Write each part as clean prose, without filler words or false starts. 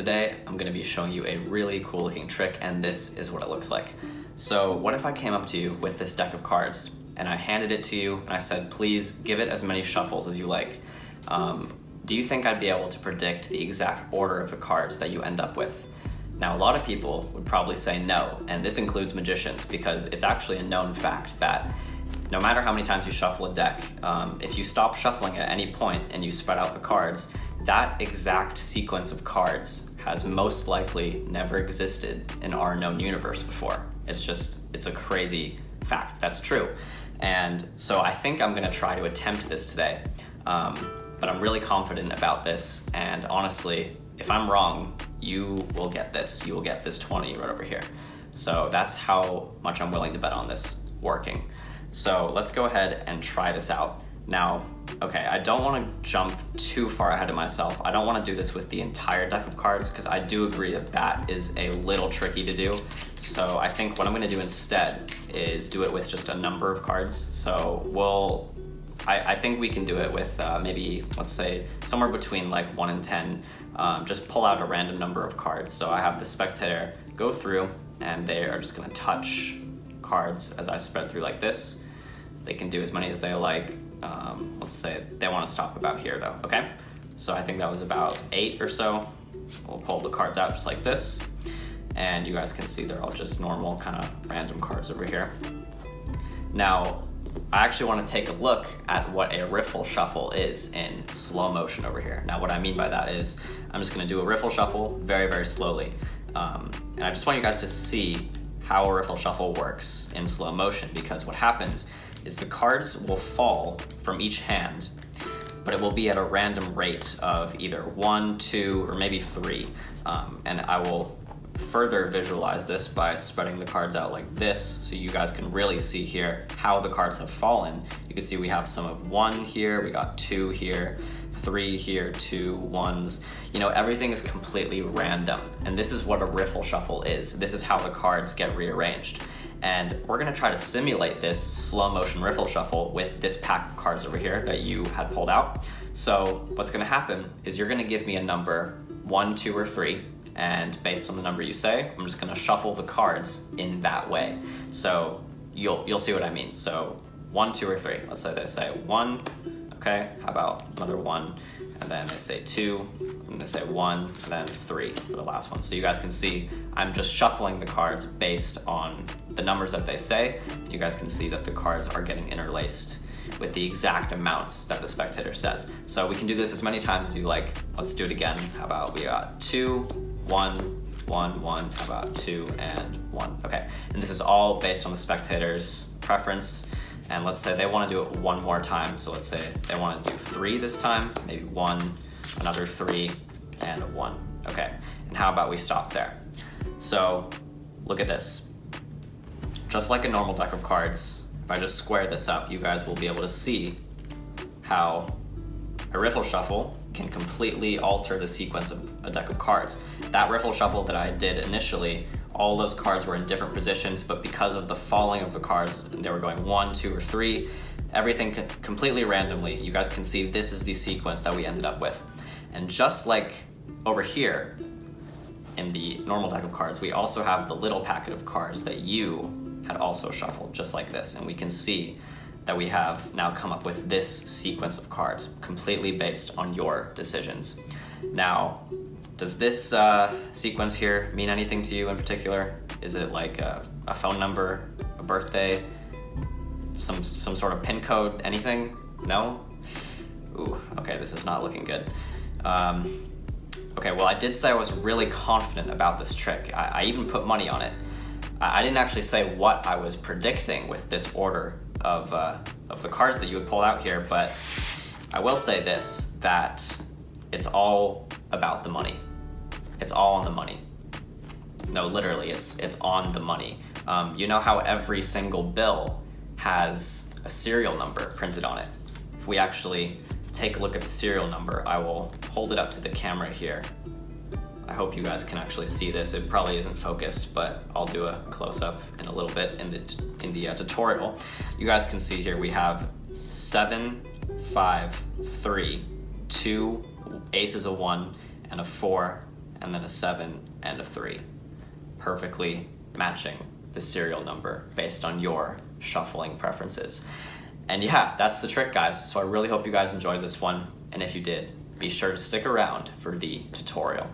today I'm going to be showing you a really cool looking trick, and this is what it looks like. So what if I came up to you with this deck of cards and I handed it to you and I said, please give it as many shuffles as you like. Do you think I'd be able to predict the exact order of the cards that you end up with? Now, a lot of people would probably say no, and this includes magicians, because it's actually a known fact that no matter how many times you shuffle a deck, if you stop shuffling at any point and you spread out the cards, that exact sequence of cards has most likely never existed in our known universe before. It's a crazy fact that's true. And so I think I'm gonna try to attempt this today, but I'm really confident about this, and honestly, if I'm wrong, you will get this. You will get this 20 right over here. So that's how much I'm willing to bet on this working. So let's go ahead and try this out. Now, okay, I don't want to jump too far ahead of myself. I don't want to do this with the entire deck of cards, because I do agree that that is a little tricky to do. So I think what I'm going to do instead is do it with just a number of cards. So I think we can do it with maybe, let's say, somewhere between like 1 and 10. Just pull out a random number of cards. So I have the spectator go through, and they are just going to touch cards as I spread through like this. They can do as many as they like. Let's say they want to stop about here though, okay? So I think that was about 8 or so. We'll pull the cards out just like this, and you guys can see they're all just normal kind of random cards over here. Now, I actually want to take a look at what a riffle shuffle is in slow motion over here. Now, what I mean by that is I'm just going to do a riffle shuffle very, very slowly. And I just want you guys to see how a riffle shuffle works in slow motion, because what happens is the cards will fall from each hand, but it will be at a random rate of either 1, 2, or maybe 3. And I will further visualize this by spreading the cards out like this, so you guys can really see here how the cards have fallen. You can see we have some of 1 here, we got 2 here, 3 here, 2 1s. You know, everything is completely random, and this is what a riffle shuffle is. This is how the cards get rearranged. And we're gonna try to simulate this slow motion riffle shuffle with this pack of cards over here that you had pulled out. So what's gonna happen is you're gonna give me a number, 1, 2, or 3, and based on the number you say, I'm just gonna shuffle the cards in that way. So you'll see what I mean. So 1, 2, or 3. Let's say they say 1, okay, how about another 1, and then they say 2, and they say 1, and then 3 for the last one. So you guys can see I'm just shuffling the cards based on the numbers that they say. You guys can see that the cards are getting interlaced with the exact amounts that the spectator says. So we can do this as many times as you like. Let's do it again. How about we got 2, 1, 1, 1, how about 2 and 1. Okay, and this is all based on the spectator's preference. And let's say they want to do it one more time. So let's say they want to do 3 this time, maybe 1, another 3, and a 1. Okay, and how about we stop there? So look at this. Just like a normal deck of cards, if I just square this up, you guys will be able to see how a riffle shuffle can completely alter the sequence of a deck of cards. That riffle shuffle that I did initially, all those cards were in different positions, but because of the falling of the cards, they were going 1, 2, or 3, everything completely randomly. You guys can see this is the sequence that we ended up with. And just like over here in the normal deck of cards, we also have the little packet of cards that you had also shuffled, just like this. And we can see that we have now come up with this sequence of cards, completely based on your decisions. Now, does this sequence here mean anything to you in particular? Is it like a phone number, a birthday, some sort of PIN code, anything? No? Ooh, okay, this is not looking good. Okay, well, I did say I was really confident about this trick. I even put money on it. I didn't actually say what I was predicting with this order of the cards that you would pull out here, but I will say this, that it's all about the money. It's all on the money. No, literally, it's on the money. You know how every single bill has a serial number printed on it? If we actually take a look at the serial number, I will hold it up to the camera here. I hope you guys can actually see this. It probably isn't focused, but I'll do a close-up in a little bit in the tutorial. You guys can see here we have 7, 5, 3, 2 aces, a 1, and a 4, and and then a 7 and a 3, perfectly matching the serial number based on your shuffling preferences. And yeah, that's the trick, guys. So I really hope you guys enjoyed this one, and if you did, be sure to stick around for the tutorial.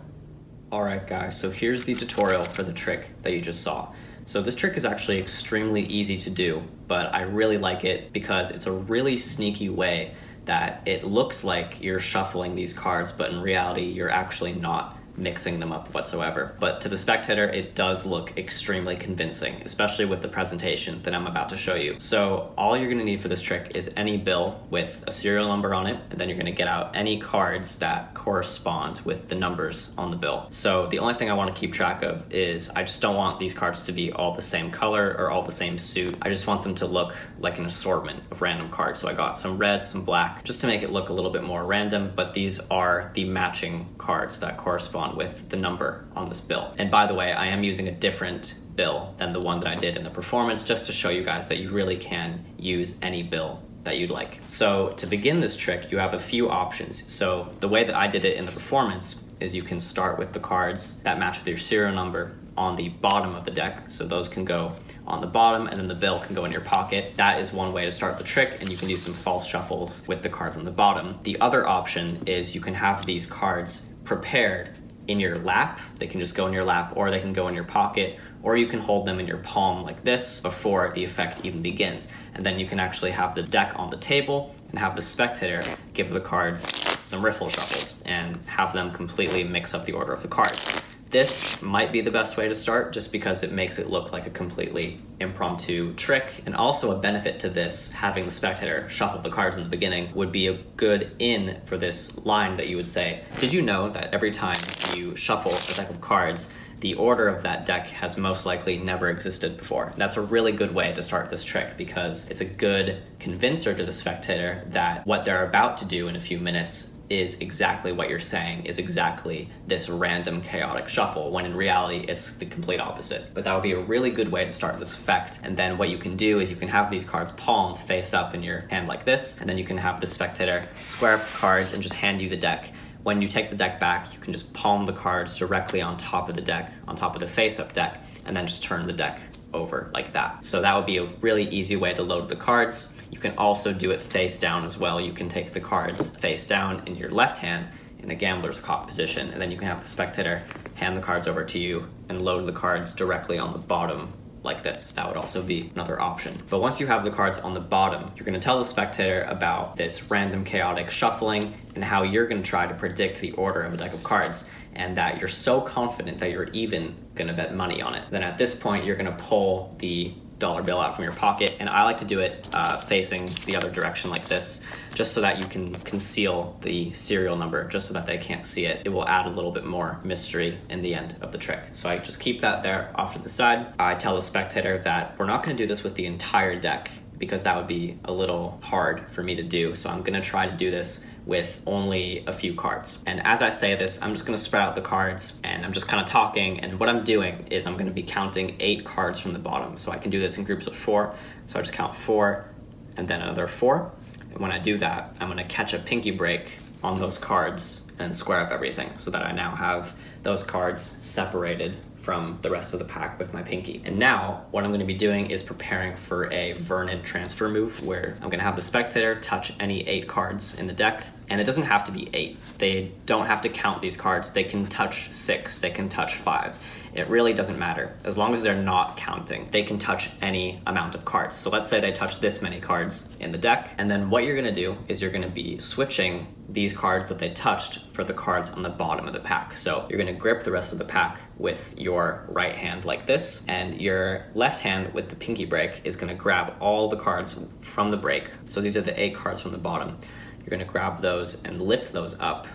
Alright guys, so here's the tutorial for the trick that you just saw. So this trick is actually extremely easy to do, but I really like it because it's a really sneaky way that it looks like you're shuffling these cards, but in reality, you're actually not mixing them up whatsoever. But to the spectator, it does look extremely convincing, especially with the presentation that I'm about to show you. So all you're gonna need for this trick is any bill with a serial number on it, and then you're gonna get out any cards that correspond with the numbers on the bill. So the only thing I wanna keep track of is I just don't want these cards to be all the same color or all the same suit. I just want them to look like an assortment of random cards. So I got some red, some black, just to make it look a little bit more random, but these are the matching cards that correspond with the number on this bill. And by the way, I am using a different bill than the one that I did in the performance, just to show you guys that you really can use any bill that you'd like. So to begin this trick, you have a few options. So the way that I did it in the performance is you can start with the cards that match with your serial number on the bottom of the deck. So those can go on the bottom, and then the bill can go in your pocket. That is one way to start the trick, and you can do some false shuffles with the cards on the bottom. The other option is you can have these cards prepared in your lap. They can just go in your lap, or they can go in your pocket, or you can hold them in your palm like this before the effect even begins. And then you can actually have the deck on the table and have the spectator give the cards some riffle shuffles and have them completely mix up the order of the cards. This might be the best way to start, just because it makes it look like a completely impromptu trick. And also a benefit to this, having the spectator shuffle the cards in the beginning, would be a good in for this line that you would say, did you know that every time you shuffle a deck of cards, the order of that deck has most likely never existed before? That's a really good way to start this trick, because it's a good convincer to the spectator that what they're about to do in a few minutes is exactly what you're saying, is exactly this random chaotic shuffle, when in reality it's the complete opposite. But that would be a really good way to start this effect. And then what you can do is you can have these cards palmed face up in your hand like this, and then you can have the spectator square up the cards and just hand you the deck. When you take the deck back, you can just palm the cards directly on top of the deck, on top of the face-up deck, and then just turn the deck over like that. So that would be a really easy way to load the cards. You can also do it face down as well. You can take the cards face down in your left hand in a gambler's caught position, and then you can have the spectator hand the cards over to you and load the cards directly on the bottom like this. That would also be another option. But once you have the cards on the bottom, you're going to tell the spectator about this random chaotic shuffling and how you're going to try to predict the order of a deck of cards, and that you're so confident that you're even going to bet money on it. Then at this point, you're going to pull the dollar bill out from your pocket, and I like to do it facing the other direction like this, just so that you can conceal the serial number, just so that they can't see it. It will add a little bit more mystery in the end of the trick. So I just keep that there off to the side. I tell the spectator that we're not going to do this with the entire deck, because that would be a little hard for me to do. So I'm going to try to do this with only a few cards. And as I say this, I'm just going to spread out the cards, and I'm just kind of talking, and what I'm doing is I'm going to be counting 8 cards from the bottom. So I can do this in groups of 4. So I just count 4 and then another 4. And when I do that, I'm going to catch a pinky break on those cards and square up everything, so that I now have those cards separated from the rest of the pack with my pinky. And now what I'm going to be doing is preparing for a Vernon transfer move, where I'm going to have the spectator touch any 8 cards in the deck. And it doesn't have to be 8. They don't have to count these cards. They can touch 6, they can touch 5. It really doesn't matter. As long as they're not counting, they can touch any amount of cards. So let's say they touch this many cards in the deck, and then what you're gonna do is you're gonna be switching these cards that they touched for the cards on the bottom of the pack. So you're gonna grip the rest of the pack with your right hand like this, and your left hand with the pinky break is gonna grab all the cards from the break. So these are the 8 cards from the bottom. You're gonna grab those and lift those up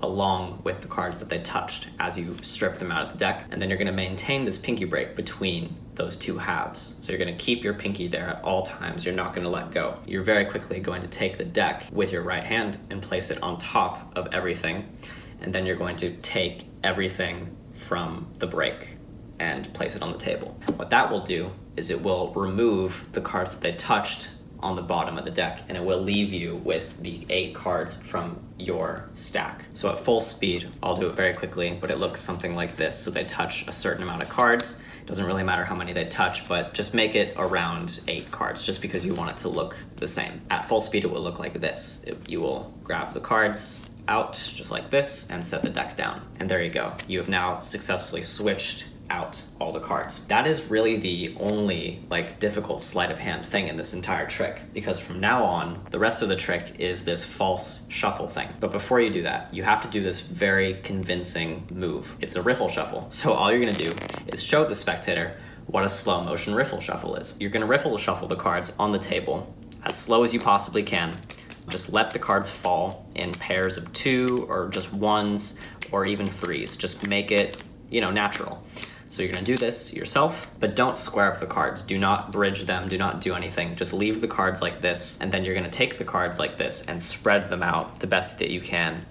along with the cards that they touched as you strip them out of the deck. And then you're gonna maintain this pinky break between those 2 halves. So you're gonna keep your pinky there at all times. You're not gonna let go. You're very quickly going to take the deck with your right hand and place it on top of everything. And then you're going to take everything from the break and place it on the table. What that will do is it will remove the cards that they touched on the bottom of the deck, and it will leave you with the 8 cards from your stack. So at full speed, I'll do it very quickly, but it looks something like this. So they touch a certain amount of cards. It doesn't really matter how many they touch, but just make it around 8 cards, just because you want it to look the same. At full speed, it will look like this. You will grab the cards out just like this and set the deck down. And there you go. You have now successfully switched out all the cards. That is really the only difficult sleight of hand thing in this entire trick, because from now on, the rest of the trick is this false shuffle thing. But before you do that, you have to do this very convincing move. It's a riffle shuffle. So all you're gonna do is show the spectator what a slow motion riffle shuffle is. You're gonna riffle shuffle the cards on the table as slow as you possibly can. Just let the cards fall in pairs of 2 or just 1s or even 3s. Just make it, natural. So you're gonna do this yourself, but don't square up the cards. Do not bridge them, do not do anything. Just leave the cards like this, and then you're gonna take the cards like this and spread them out the best that you can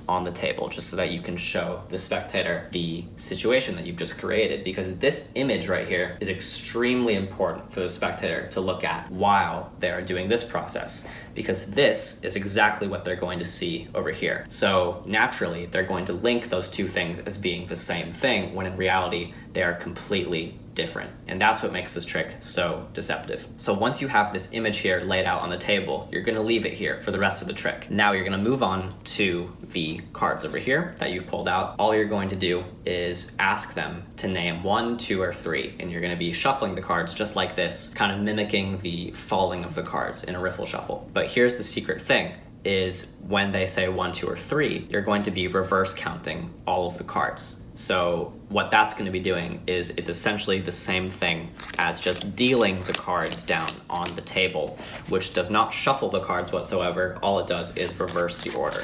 on the table, just so that you can show the spectator the situation that you've just created, because this image right here is extremely important for the spectator to look at while they are doing this process, because this is exactly what they're going to see over here. So naturally, they're going to link those two things as being the same thing, when in reality, they are completely different. And that's what makes this trick so deceptive. So once you have this image here laid out on the table, you're gonna leave it here for the rest of the trick. Now you're gonna move on to the cards over here that you've pulled out. All you're going to do is ask them to name 1, 2, or 3, and you're gonna be shuffling the cards just like this, kind of mimicking the falling of the cards in a riffle shuffle. But here's the secret thing, is when they say 1, 2, or 3, you're going to be reverse counting all of the cards. So what that's going to be doing is it's essentially the same thing as just dealing the cards down on the table, which does not shuffle the cards whatsoever. All it does is reverse the order.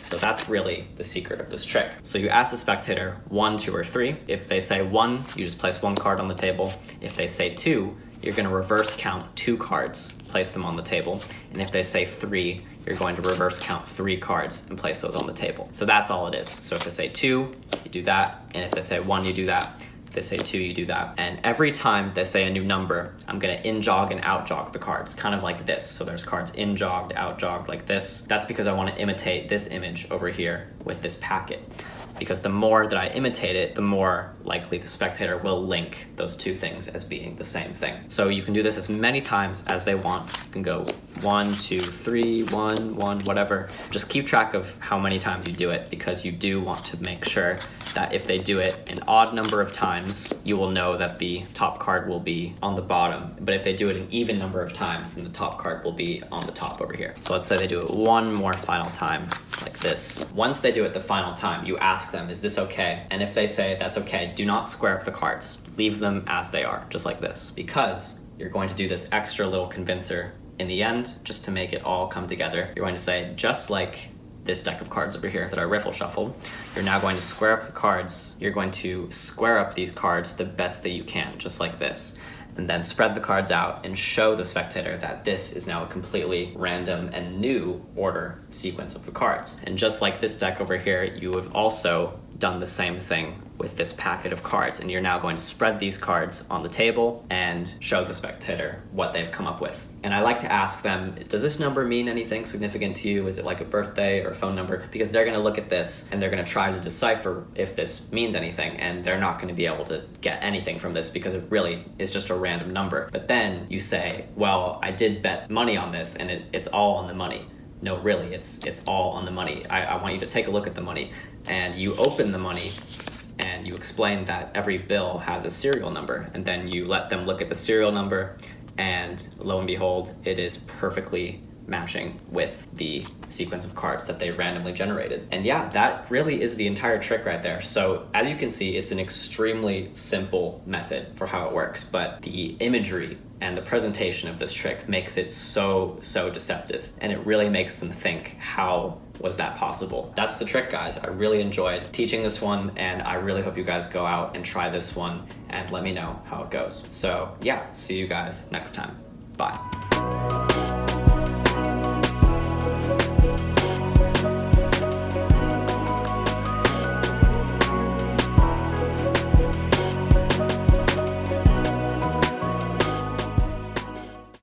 So that's really the secret of this trick. So you ask the spectator 1, 2, or 3. If they say 1, you just place 1 card on the table. If they say 2, you're going to reverse count 2 cards, place them on the table. And if they say 3, you're going to reverse count 3 cards and place those on the table. So that's all it is. So if they say 2, you do that. And if they say 1, you do that. If they say 2, you do that. And every time they say a new number, I'm gonna in-jog and out-jog the cards, kind of like this. So there's cards in-jogged, out-jogged like this. That's because I wanna imitate this image over here with this packet. Because the more that I imitate it, the more likely the spectator will link those two things as being the same thing. So you can do this as many times as they want. You can go 1, 2, 3, 1, 1, whatever. Just keep track of how many times you do it, because you do want to make sure that if they do it an odd number of times, you will know that the top card will be on the bottom. But if they do it an even number of times, then the top card will be on the top over here. So let's say they do it one more final time, like this. Once they do it the final time, you ask them, is this okay? And if they say that's okay, do not square up the cards. Leave them as they are, just like this, because you're going to do this extra little convincer in the end, just to make it all come together. You're going to say, just like this deck of cards over here that I riffle shuffled, you're now going to square up the cards. You're going to square up these cards the best that you can, just like this. And then spread the cards out and show the spectator that this is now a completely random and new order sequence of the cards. And just like this deck over here, you have also done the same thing with this packet of cards, and you're now going to spread these cards on the table and show the spectator what they've come up with. And I like to ask them, does this number mean anything significant to you? Is it like a birthday or a phone number? Because they're gonna look at this and they're gonna try to decipher if this means anything, and they're not gonna be able to get anything from this because it really is just a random number. But then you say, well, I did bet money on this and it's all on the money. No, really, it's all on the money. I want you to take a look at the money. And you open the money and you explain that every bill has a serial number, and then you let them look at the serial number, and lo and behold, it is perfectly matching with the sequence of cards that they randomly generated. And yeah, that really is the entire trick right there. So as you can see, it's an extremely simple method for how it works, but the imagery and the presentation of this trick makes it so deceptive, and it really makes them think, how was that possible? That's the trick, guys. I really enjoyed teaching this one, and I really hope you guys go out and try this one and let me know how it goes. So yeah, see you guys next time. Bye.